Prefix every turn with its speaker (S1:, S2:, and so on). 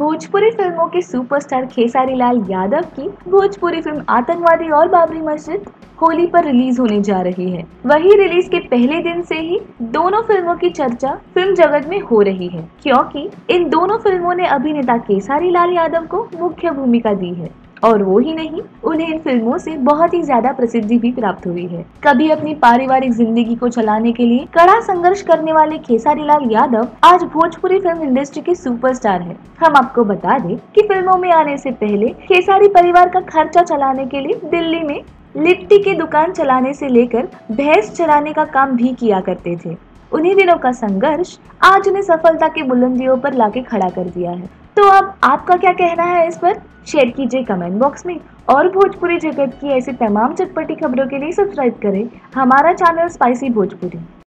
S1: भोजपुरी फिल्मों के सुपरस्टार खेसारी लाल यादव की भोजपुरी फिल्म आतंकवादी और बाबरी मस्जिद होली पर रिलीज होने जा रही है। वही रिलीज के पहले दिन से ही दोनों फिल्मों की चर्चा फिल्म जगत में हो रही है, क्योंकि इन दोनों फिल्मों ने अभिनेता खेसारी लाल यादव को मुख्य भूमिका दी है। और वो ही नहीं, उन्हें इन फिल्मों से बहुत ही ज्यादा प्रसिद्धि भी प्राप्त हुई है। कभी अपनी पारिवारिक जिंदगी को चलाने के लिए कड़ा संघर्ष करने वाले खेसारी लाल यादव आज भोजपुरी फिल्म इंडस्ट्री के सुपरस्टार हैं। हम आपको बता दें कि फिल्मों में आने से पहले खेसारी परिवार का खर्चा चलाने के लिए दिल्ली में लिट्टी की दुकान चलाने से लेकर भैंस चराने का काम भी किया करते थे। उन्हीं दिनों का संघर्ष आज उन्हें सफलता की बुलंदियों पर लाके खड़ा कर दिया है। तो अब आपका क्या कहना है इस पर? शेयर कीजिए कमेंट बॉक्स में। और भोजपुरी जगत की ऐसी तमाम चटपटी खबरों के लिए सब्सक्राइब करें हमारा चैनल स्पाइसी भोजपुरी।